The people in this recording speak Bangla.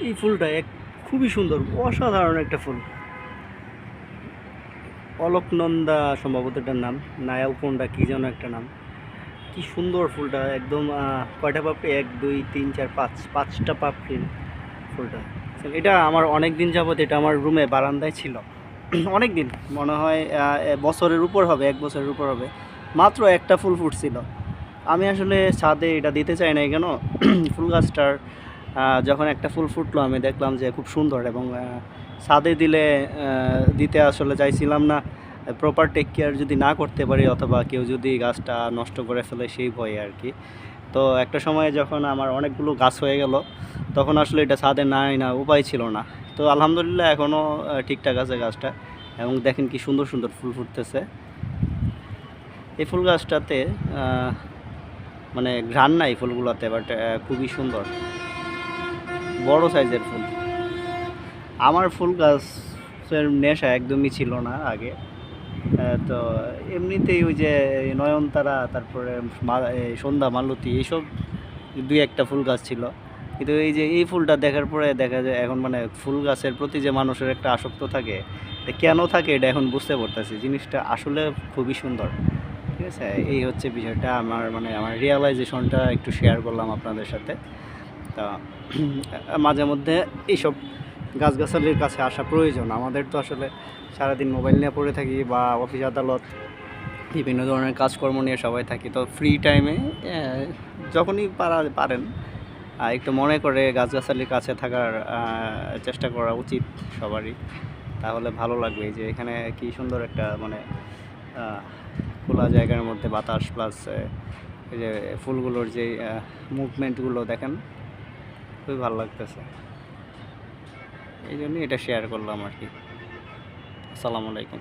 এই ফুলটা খুবই সুন্দর, অসাধারণ একটা ফুল। অলকনন্দা সম্ভবত এটার নাম, নায়ালকোন্ডা কী যেন একটা নাম। কি সুন্দর ফুলটা, একদম কয়টা পাপড়ি, 1 2 3 4 5, 5টা পাপড়ির ফুলটা। এটা আমার অনেক দিন যাবত এটা আমার রুমে বারান্দায় ছিল। অনেক দিন, মনে হয় বছরের উপর হবে, 1 বছরের উপর হবে। মাত্র একটা ফুল ফুটছিল। আমি আসলে ছাদে এটা দিতে চাই না কেন, ফুল গাছটার যখন একটা ফুল ফুটলো আমি দেখলাম যে খুব সুন্দর, এবং ছাদে দিলে দিতে আসলে চাইছিলাম না। প্রপার টেক কেয়ার যদি না করতে পারি, অথবা কেউ যদি গাছটা নষ্ট করে ফেলে সেই ভয়ে আর কি। তো একটা সময় যখন আমার অনেকগুলো গাছ হয়ে গেল, তখন আসলে এটা ছাদে নাই না, উপায় ছিল না। তো আলহামদুলিল্লাহ এখনও ঠিকঠাক আছে গাছটা, এবং দেখেন কি সুন্দর সুন্দর ফুল ফুটতেছে এই ফুল গাছটাতে। মানে ঘ্রাণ নাই ফুলগুলোতে, বাট খুবই সুন্দর, বড় সাইজের ফুল। আমার ফুল গাছের নেশা একদমই ছিল না আগে। তো এমনিতেই ওই যে নয়নতারা, তারপরে সন্ধ্যা মালতী, এইসব 2 একটা ফুল গাছ ছিল। কিন্তু এই যে এই ফুলটা দেখার পরে দেখা যায় এখন মানে ফুল গাছের প্রতি যে মানুষের একটা আসক্ত থাকে, এটা কেন থাকে এটা এখন বুঝতে পারতেছি। জিনিসটা আসলে খুবই সুন্দর। ঠিক আছে, এই হচ্ছে বিষয়টা। আমার রিয়ালাইজেশনটা একটু শেয়ার করলাম আপনাদের সাথে। তা মাঝে মধ্যে এইসব গাছগাছালির কাছে আসা প্রয়োজন। আমাদের তো আসলে সারাদিন মোবাইল নিয়ে পড়ে থাকি, বা অফিস আদালত বিভিন্ন ধরনের কাজকর্ম নিয়ে সবাই থাকি। তো ফ্রি টাইমে যখনই পারেন একটু মনে করে গাছগাছালির কাছে থাকার চেষ্টা করা উচিত সবারই। তাহলে ভালো লাগবে। যে এখানে কি সুন্দর একটা মানে খোলা জায়গার মধ্যে বাতাস, প্লাস এই যে ফুলগুলোর যে মুভমেন্টগুলো দেখেন, খুবই ভালো লাগতেছে। এই জন্যই এটা শেয়ার করলাম আর কি। আসসালামু আলাইকুম।